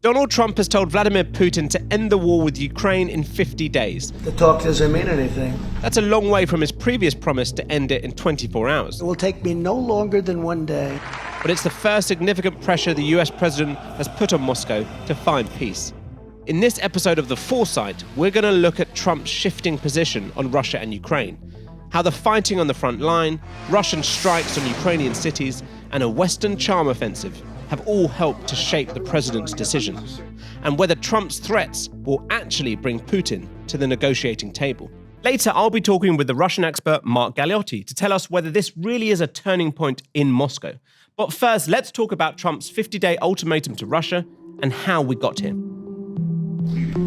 Donald Trump has told Vladimir Putin to end the war with Ukraine in 50 days. The talk doesn't mean anything. That's a long way from his previous promise to end it in 24 hours. It will take me no longer than one day. But it's the first significant pressure the US president has put on Moscow to find peace. In this episode of The Foursight, we're going to look at Trump's shifting position on Russia and Ukraine, how the fighting on the front line, Russian strikes on Ukrainian cities, and a Western charm offensive have all helped to shape the president's decision, and whether Trump's threats will actually bring Putin to the negotiating table. Later, I'll be talking with the Russian expert Mark Galeotti to tell us whether this really is a turning point in Moscow. But first, let's talk about Trump's 50-day ultimatum to Russia and how we got here.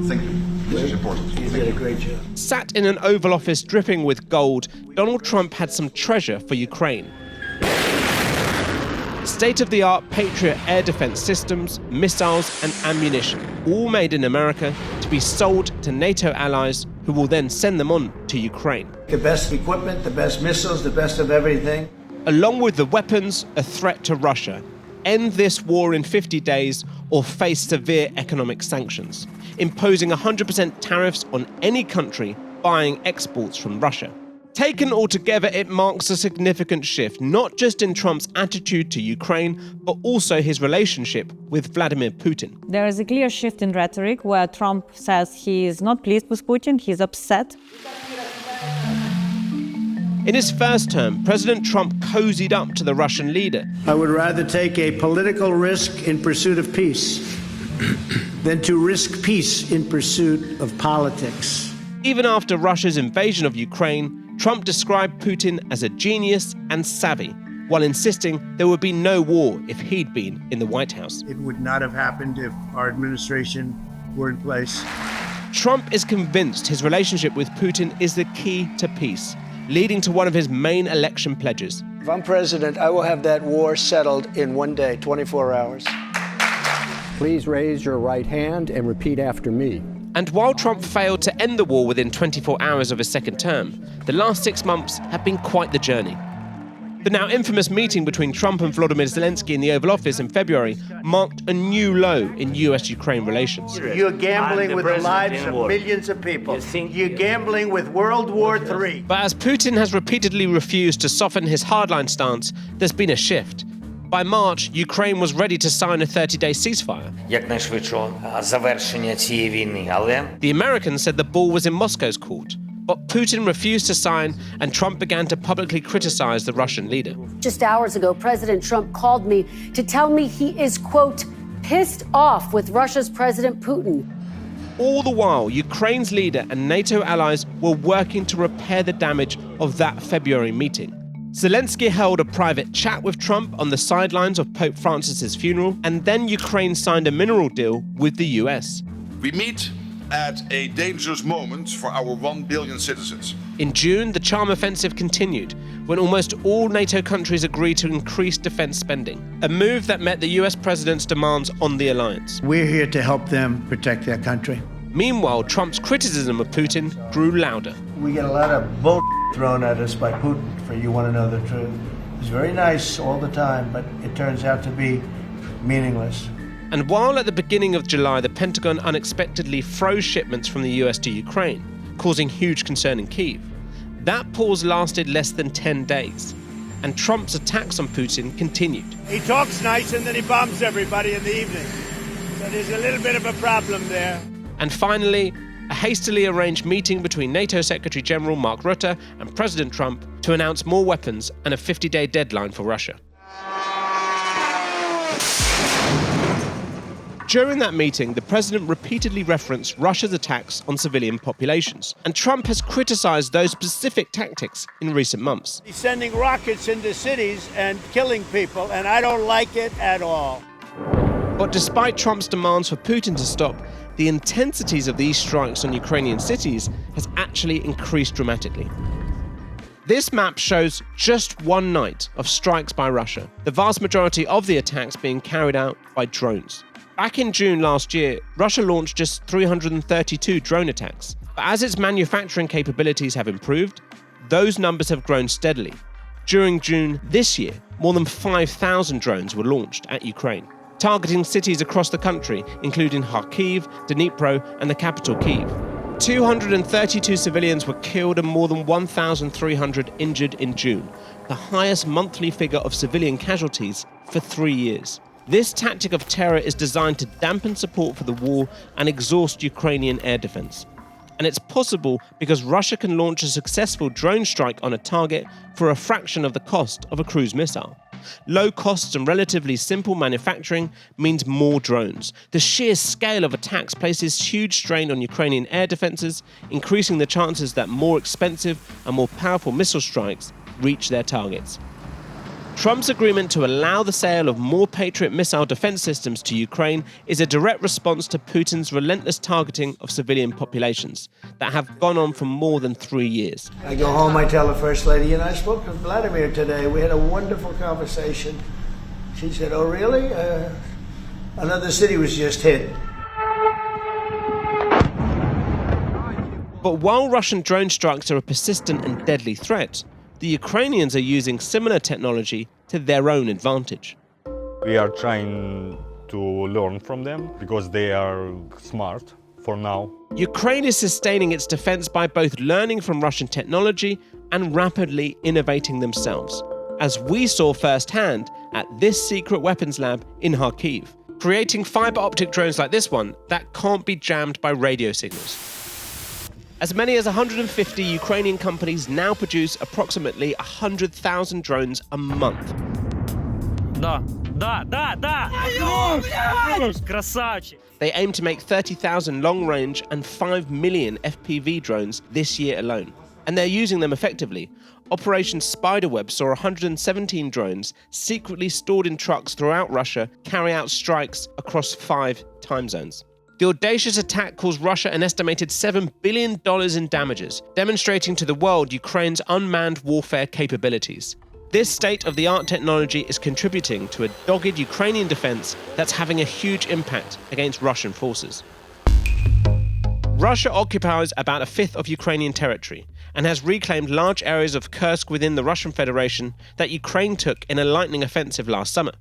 Thank you. This is important. You did a great job. Sat in an Oval Office dripping with gold, Donald Trump had some treasure for Ukraine. State-of-the-art Patriot air defense systems, missiles, and ammunition, all made in America to be sold to NATO allies who will then send them on to Ukraine. The best equipment, the best missiles, the best of everything. Along with the weapons, a threat to Russia. End this war in 50 days or face severe economic sanctions, imposing 100% tariffs on any country buying exports from Russia. Taken altogether, it marks a significant shift, not just in Trump's attitude to Ukraine, but also his relationship with Vladimir Putin. There is a clear shift in rhetoric where Trump says he is not pleased with Putin, he's upset. In his first term, President Trump cozied up to the Russian leader. I would rather take a political risk in pursuit of peace than to risk peace in pursuit of politics. Even after Russia's invasion of Ukraine, Trump described Putin as a genius and savvy, while insisting there would be no war if he'd been in the White House. It would not have happened if our administration were in place. Trump is convinced his relationship with Putin is the key to peace, leading to one of his main election pledges. If I'm president, I will have that war settled in one day, 24 hours. Please raise your right hand and repeat after me. And while Trump failed to end the war within 24 hours of his second term, the last 6 months have been quite the journey. The now infamous meeting between Trump and Volodymyr Zelensky in the Oval Office in February marked a new low in US-Ukraine relations. You're gambling with the lives of millions of people. You're gambling with World War III. But as Putin has repeatedly refused to soften his hardline stance, there's been a shift. By March, Ukraine was ready to sign a 30-day ceasefire. The Americans said the ball was in Moscow's court. But Putin refused to sign, and Trump began to publicly criticize the Russian leader. Just hours ago, President Trump called me to tell me he is, quote, pissed off with Russia's President Putin. All the while, Ukraine's leader and NATO allies were working to repair the damage of that February meeting. Zelensky held a private chat with Trump on the sidelines of Pope Francis's funeral, and then Ukraine signed a mineral deal with the US. We meet at a dangerous moment for our 1 billion citizens. In June, the charm offensive continued, when almost all NATO countries agreed to increase defense spending, a move that met the US president's demands on the alliance. We're here to help them protect their country. Meanwhile, Trump's criticism of Putin grew louder. We get a lot of bull thrown at us by Putin, for you want to know the truth. He's very nice all the time, but it turns out to be meaningless. And while at the beginning of July, the Pentagon unexpectedly froze shipments from the US to Ukraine, causing huge concern in Kyiv, that pause lasted less than 10 days, and Trump's attacks on Putin continued. He talks nice and then he bombs everybody in the evening. So there's a little bit of a problem there. And finally, a hastily arranged meeting between NATO Secretary General Mark Rutte and President Trump to announce more weapons and a 50-day deadline for Russia. During that meeting, the president repeatedly referenced Russia's attacks on civilian populations, and Trump has criticized those specific tactics in recent months. He's sending rockets into cities and killing people, and I don't like it at all. But despite Trump's demands for Putin to stop, the intensities of these strikes on Ukrainian cities has actually increased dramatically. This map shows just one night of strikes by Russia, the vast majority of the attacks being carried out by drones. Back in June last year, Russia launched just 332 drone attacks. But as its manufacturing capabilities have improved, those numbers have grown steadily. During June this year, more than 5,000 drones were launched at Ukraine. targeting cities across the country, including Kharkiv, Dnipro, and the capital Kyiv. 232 civilians were killed and more than 1,300 injured in June, the highest monthly figure of civilian casualties for 3 years. This tactic of terror is designed to dampen support for the war and exhaust Ukrainian air defense. And it's possible because Russia can launch a successful drone strike on a target for a fraction of the cost of a cruise missile. Low costs and relatively simple manufacturing means more drones. The sheer scale of attacks places huge strain on Ukrainian air defenses, increasing the chances that more expensive and more powerful missile strikes reach their targets. Trump's agreement to allow the sale of more Patriot missile defense systems to Ukraine is a direct response to Putin's relentless targeting of civilian populations that have gone on for more than 3 years. I go home, I tell the First Lady, and I spoke to Vladimir today. We had a wonderful conversation. She said, "Oh, really? Another city was just hit." But while Russian drone strikes are a persistent and deadly threat, the Ukrainians are using similar technology to their own advantage. We are trying to learn from them because they are smart for now. Ukraine is sustaining its defense by both learning from Russian technology and rapidly innovating themselves, as we saw firsthand at this secret weapons lab in Kharkiv, creating fiber optic drones like this one that can't be jammed by radio signals. As many as 150 Ukrainian companies now produce approximately 100,000 drones a month. They aim to make 30,000 long-range and 5 million FPV drones this year alone. And they're using them effectively. Operation Spiderweb saw 117 drones secretly stored in trucks throughout Russia carry out strikes across 5 time zones. The audacious attack caused Russia an estimated $7 billion in damages, demonstrating to the world Ukraine's unmanned warfare capabilities. This state-of-the-art technology is contributing to a dogged Ukrainian defense that's having a huge impact against Russian forces. Russia occupies about a fifth of Ukrainian territory and has reclaimed large areas of Kursk within the Russian Federation that Ukraine took in a lightning offensive last summer.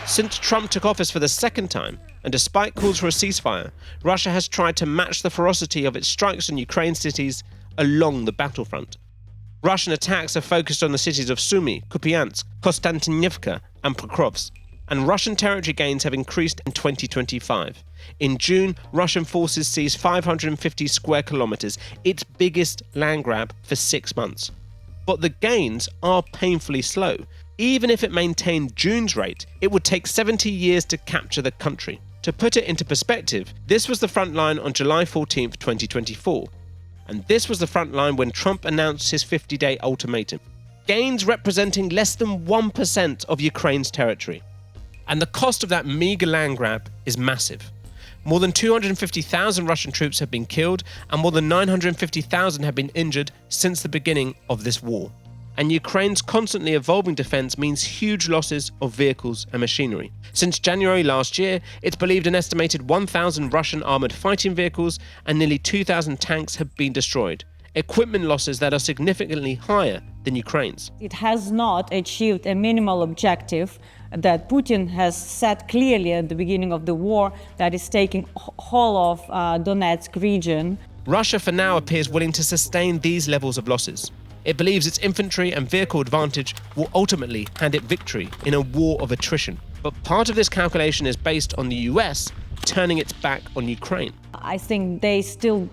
Since Trump took office for the second time, and despite calls for a ceasefire, Russia has tried to match the ferocity of its strikes on Ukraine cities along the battlefront. Russian attacks have focused on the cities of Sumy, Kupiansk, Konstantinivka, and Pokrovsk, and Russian territory gains have increased in 2025. In June, Russian forces seized 550 square kilometers, its biggest land grab for 6 months. But the gains are painfully slow. Even if it maintained June's rate, it would take 70 years to capture the country. To put it into perspective, this was the front line on July 14, 2024. And this was the front line when Trump announced his 50-day ultimatum. Gains representing less than 1% of Ukraine's territory. And the cost of that meager land grab is massive. More than 250,000 Russian troops have been killed and more than 950,000 have been injured since the beginning of this war. And Ukraine's constantly evolving defense means huge losses of vehicles and machinery. Since January last year, it's believed an estimated 1,000 Russian armored fighting vehicles and nearly 2,000 tanks have been destroyed. Equipment losses that are significantly higher than Ukraine's. It has not achieved a minimal objective that Putin has set clearly at the beginning of the war, that is taking whole of Donetsk region. Russia for now appears willing to sustain these levels of losses. It believes its infantry and vehicle advantage will ultimately hand it victory in a war of attrition. But part of this calculation is based on the US turning its back on Ukraine. I think they still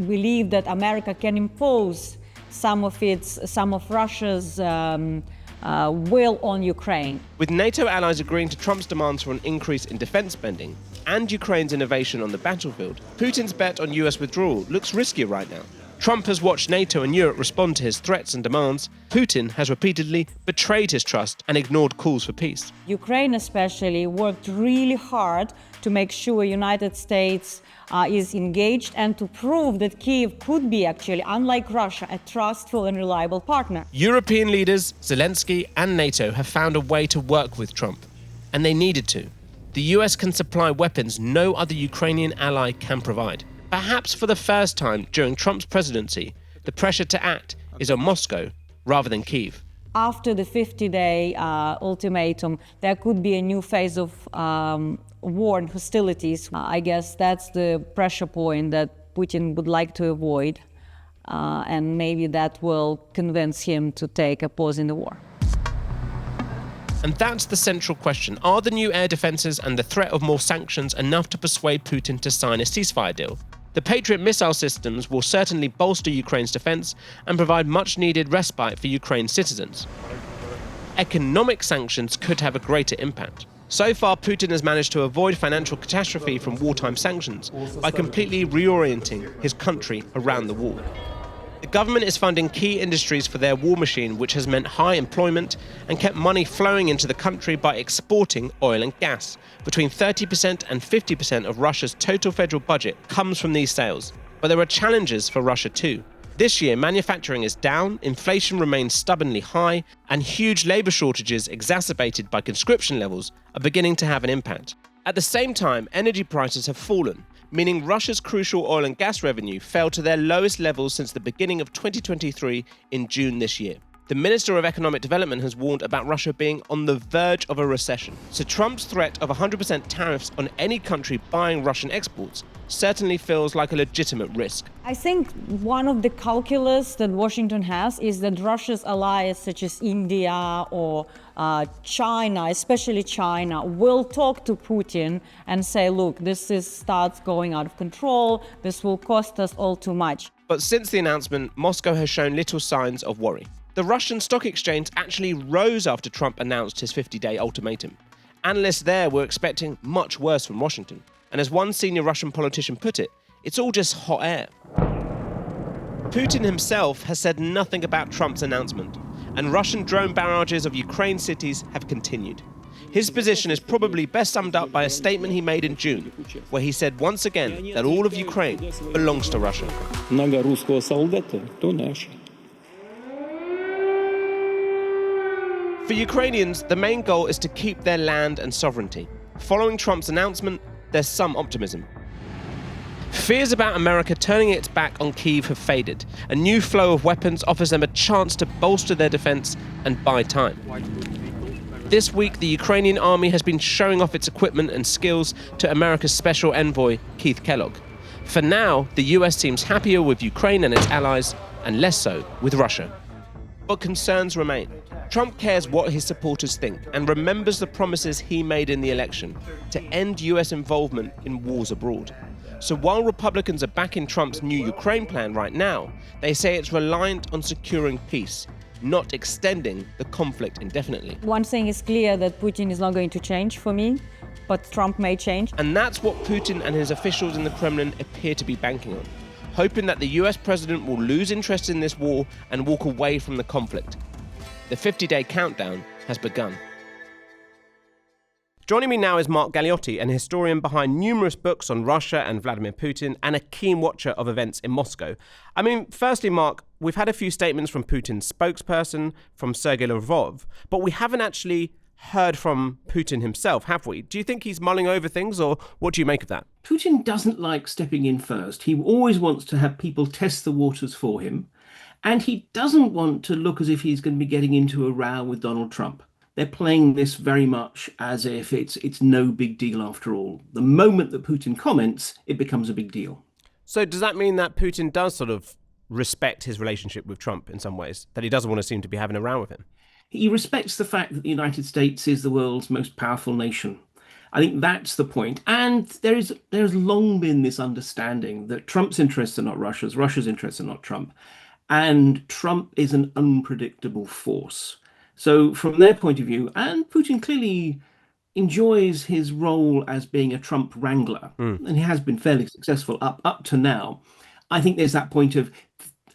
believe that America can impose some of Russia's will on Ukraine. With NATO allies agreeing to Trump's demands for an increase in defense spending and Ukraine's innovation on the battlefield, Putin's bet on US withdrawal looks riskier right now. Trump has watched NATO and Europe respond to his threats and demands. Putin has repeatedly betrayed his trust and ignored calls for peace. Ukraine especially worked really hard to make sure United States is engaged and to prove that Kyiv could be actually, unlike Russia, a trustful and reliable partner. European leaders, Zelensky and NATO have found a way to work with Trump, and they needed to. The US can supply weapons no other Ukrainian ally can provide. Perhaps for the first time during Trump's presidency, the pressure to act is on Moscow rather than Kyiv. After the 50-day ultimatum, there could be a new phase of war and hostilities. I guess that's the pressure point that Putin would like to avoid, and maybe that will convince him to take a pause in the war. And that's the central question. Are the new air defences and the threat of more sanctions enough to persuade Putin to sign a ceasefire deal? The Patriot missile systems will certainly bolster Ukraine's defence and provide much-needed respite for Ukraine's citizens. Economic sanctions could have a greater impact. So far, Putin has managed to avoid financial catastrophe from wartime sanctions by completely reorienting his country around the war. The government is funding key industries for their war machine, which has meant high employment and kept money flowing into the country by exporting oil and gas. Between 30% and 50% of Russia's total federal budget comes from these sales. But there are challenges for Russia too. This year, manufacturing is down, inflation remains stubbornly high, and huge labour shortages exacerbated by conscription levels are beginning to have an impact. At the same time, energy prices have fallen, meaning Russia's crucial oil and gas revenue fell to their lowest levels since the beginning of 2023 in June this year. The Minister of Economic Development has warned about Russia being on the verge of a recession. So Trump's threat of 100% tariffs on any country buying Russian exports certainly feels like a legitimate risk. I think one of the calculus that Washington has is that Russia's allies such as India or China, especially China, will talk to Putin and say, look, starts going out of control, this will cost us all too much. But since the announcement, Moscow has shown little signs of worry. The Russian stock exchange actually rose after Trump announced his 50-day ultimatum. Analysts there were expecting much worse from Washington. And as one senior Russian politician put it, it's all just hot air. Putin himself has said nothing about Trump's announcement, and Russian drone barrages of Ukraine cities have continued. His position is probably best summed up by a statement he made in June, where he said once again that all of Ukraine belongs to Russia. For Ukrainians, the main goal is to keep their land and sovereignty. Following Trump's announcement, there's some optimism. Fears about America turning its back on Kyiv have faded. A new flow of weapons offers them a chance to bolster their defense and buy time. This week, the Ukrainian army has been showing off its equipment and skills to America's special envoy, Keith Kellogg. For now, the US seems happier with Ukraine and its allies, and less so with Russia. But concerns remain. Trump cares what his supporters think and remembers the promises he made in the election to end US involvement in wars abroad. So while Republicans are backing Trump's new Ukraine plan right now, they say it's reliant on securing peace, not extending the conflict indefinitely. One thing is clear, that Putin is not going to change for me, but Trump may change. And that's what Putin and his officials in the Kremlin appear to be banking on, hoping that the US president will lose interest in this war and walk away from the conflict. The 50-day countdown has begun. Joining me now is Mark Galeotti, an historian behind numerous books on Russia and Vladimir Putin and a keen watcher of events in Moscow. I mean, firstly, Mark, we've had a few statements from Putin's spokesperson, from Sergei Lavrov, but we haven't actually heard from Putin himself, have we? Do you think he's mulling over things, or what do you make of that? Putin doesn't like stepping in first. He always wants to have people test the waters for him. And he doesn't want to look as if he's going to be getting into a row with Donald Trump. They're playing this very much as if it's no big deal after all. The moment that Putin comments, it becomes a big deal. So does that mean that Putin does sort of respect his relationship with Trump in some ways, that he doesn't want to seem to be having a row with him? He respects the fact that the United States is the world's most powerful nation. I think that's the point. And there's long been this understanding that Trump's interests are not Russia's, Russia's interests are not Trump. And Trump is an unpredictable force. So from their point of view, and Putin clearly enjoys his role as being a Trump wrangler, and he has been fairly successful up to now, I think there's that point of,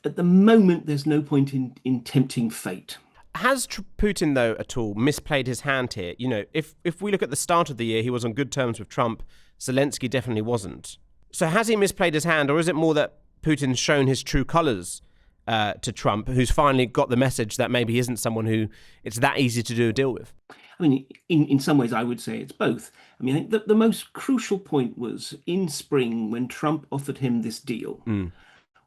at the moment, there's no point in tempting fate. Has Putin, though, at all misplayed his hand here? You know, if we look at the start of the year, he was on good terms with Trump. Zelensky definitely wasn't. So has he misplayed his hand, or is it more that Putin's shown his true colours to Trump, who's finally got the message that maybe he isn't someone who it's that easy to do a deal with? I mean, in some ways, I would say it's both. I mean, I think the most crucial point was in spring when Trump offered him this deal,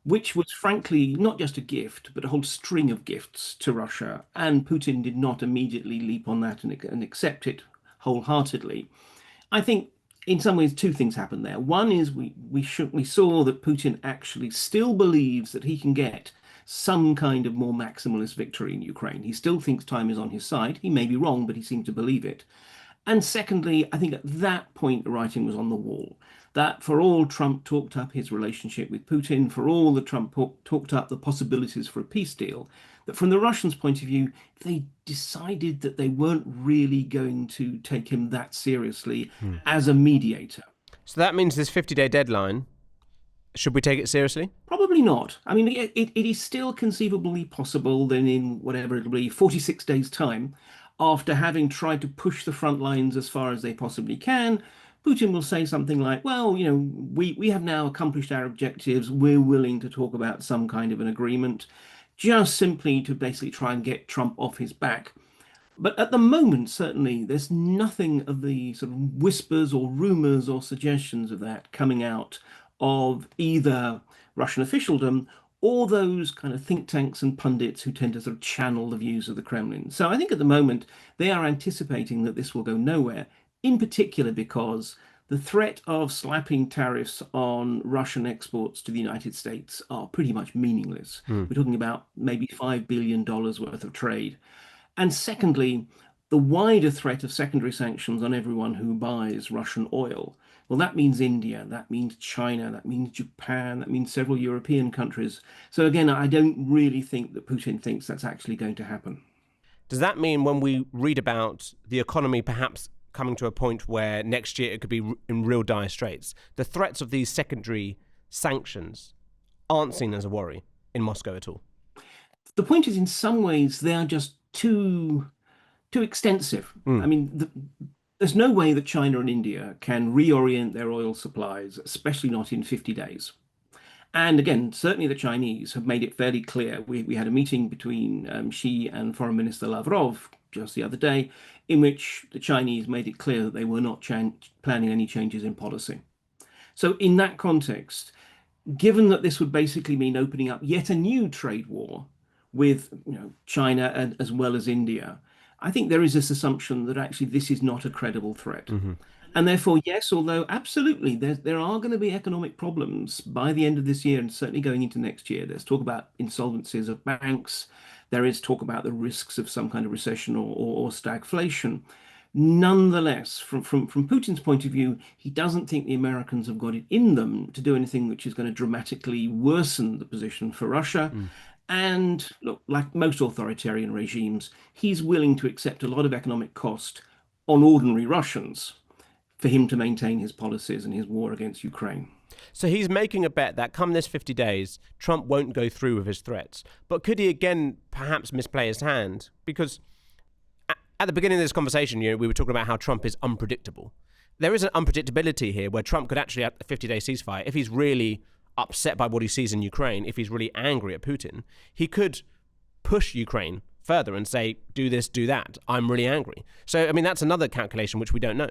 which was frankly not just a gift, but a whole string of gifts to Russia. And Putin did not immediately leap on that and accept it wholeheartedly. I think in some ways two things happened there. One is we saw that Putin actually still believes that he can get some kind of more maximalist victory in Ukraine. He still thinks time is on his side. He may be wrong, but he seemed to believe it. And secondly, I think at that point the writing was on the wall. That for all Trump talked up his relationship with Putin, for all that Trump talked up the possibilities for a peace deal, that from the Russians' point of view, they decided that they weren't really going to take him that seriously as a mediator. So that means this 50-day deadline, should we take it seriously? Probably not. I mean, it is still conceivably possible that in whatever it'll be, 46 days' time, after having tried to push the front lines as far as they possibly can, Putin will say something like, well, you know, we have now accomplished our objectives. We're willing to talk about some kind of an agreement, just simply to basically try and get Trump off his back. But at the moment, certainly, there's nothing of the sort of whispers or rumors or suggestions of that coming out of either Russian officialdom or those kind of think tanks and pundits who tend to sort of channel the views of the Kremlin. So I think at the moment, they are anticipating that this will go nowhere, in particular because the threat of slapping tariffs on Russian exports to the United States are pretty much meaningless. We're talking about maybe $5 billion worth of trade. And secondly, the wider threat of secondary sanctions on everyone who buys Russian oil. Well, that means India, that means China, that means Japan, that means several European countries. So again, I don't really think that Putin thinks that's actually going to happen. Does that mean when we read about the economy perhaps coming to a point where next year it could be in real dire straits, the threats of these secondary sanctions aren't seen as a worry in Moscow at all? The point is, in some ways, they are just too extensive. I mean, there's no way that China and India can reorient their oil supplies, especially not in 50 days. And again, certainly the Chinese have made it fairly clear. We had a meeting between Xi and Foreign Minister Lavrov just the other day, in which the Chinese made it clear that they were not planning any changes in policy. So in that context, given that this would basically mean opening up yet a new trade war with China and as well as India, I think there is this assumption that actually this is not a credible threat. And therefore, yes, although absolutely there are going to be economic problems by the end of this year and certainly going into next year. There's talk about insolvencies of banks. There is talk about the risks of some kind of recession or stagflation. Nonetheless, from Putin's point of view, he doesn't think the Americans have got it in them to do anything which is going to dramatically worsen the position for Russia. And look, like most authoritarian regimes, he's willing to accept a lot of economic cost on ordinary Russians for him to maintain his policies and his war against Ukraine. So he's making a bet that come this 50 days, Trump won't go through with his threats. But could he again perhaps misplay his hand? Because at the beginning of this conversation, we were talking about how Trump is unpredictable. There is an unpredictability here where Trump could actually, at a 50-day ceasefire, if he's really upset by what he sees in Ukraine, if he's really angry at Putin, he could push Ukraine further and say, do this, do that. I'm really angry. So, I mean, that's another calculation which we don't know.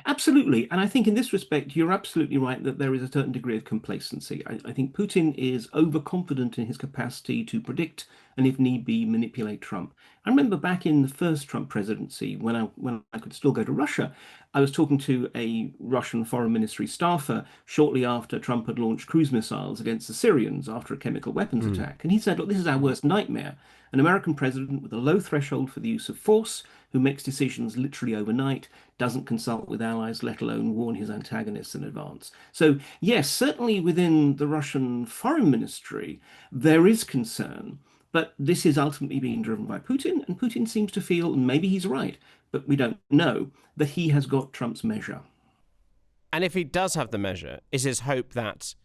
Absolutely. And I think in this respect, you're absolutely right that there is a certain degree of complacency. I think Putin is overconfident in his capacity to predict and, if need be, manipulate Trump. I remember back in the first Trump presidency, when I could still go to Russia, I was talking to a Russian foreign ministry staffer shortly after Trump had launched cruise missiles against the Syrians after a chemical weapons attack. And he said, look, this is our worst nightmare. An American president with a low threshold for the use of force, who makes decisions literally overnight, doesn't consult with allies, let alone warn his antagonists in advance. So yes, certainly within the Russian foreign ministry, there is concern, but this is ultimately being driven by Putin, and Putin seems to feel, and maybe he's right, but we don't know, that he has got Trump's measure. And if he does have the measure, is his hope that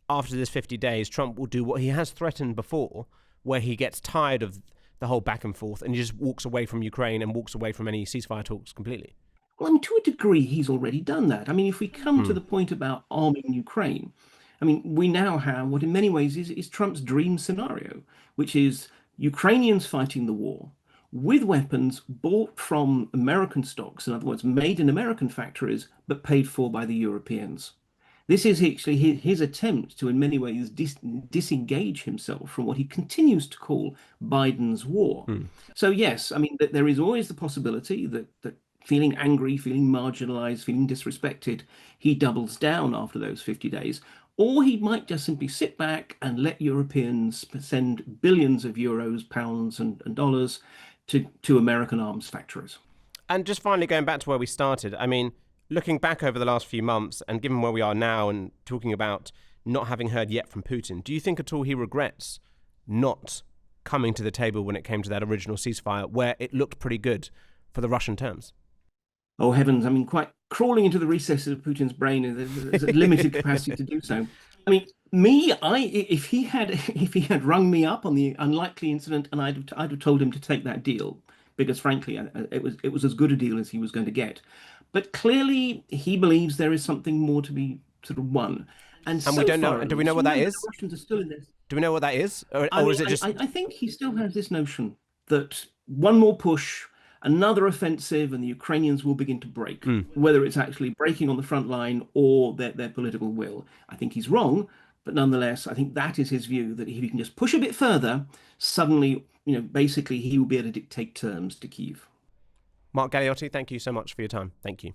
after this 50 days, Trump will do what he has threatened before, where he gets tired of the whole back and forth and he just walks away from Ukraine and walks away from any ceasefire talks completely? Well, I mean, to a degree, he's already done that. I mean, if we come to the point about arming Ukraine, I mean, we now have what in many ways is Trump's dream scenario, which is Ukrainians fighting the war with weapons bought from American stocks, in other words, made in American factories, but paid for by the Europeans. This is actually his attempt to, in many ways, disengage himself from what he continues to call Biden's war. So yes, I mean, there is always the possibility that feeling angry, feeling marginalized, feeling disrespected, he doubles down after those 50 days. Or he might just simply sit back and let Europeans send billions of euros, pounds, and dollars to American arms factories. And just finally going back to where we started, I mean, looking back over the last few months and given where we are now and talking about not having heard yet from Putin, do you think at all he regrets not coming to the table when it came to that original ceasefire where it looked pretty good for the Russian terms? Oh, heavens. I mean, quite crawling into the recesses of Putin's brain, there's a limited capacity to do so. I mean, if he had rung me up on the unlikely incident, and I'd have told him to take that deal, because frankly, it was as good a deal as he was going to get. But clearly, he believes there is something more to be sort of won. And so we don't far, know. Do we know what that is? The Russians are still in this. Do we know what that is, or is it just? I think he still has this notion that one more push, another offensive, and the Ukrainians will begin to break. Whether it's actually breaking on the front line or their political will, I think he's wrong. But nonetheless, I think that is his view, that if he can just push a bit further, suddenly, basically he will be able to dictate terms to Kyiv. Mark Galeotti, thank you so much for your time. Thank you.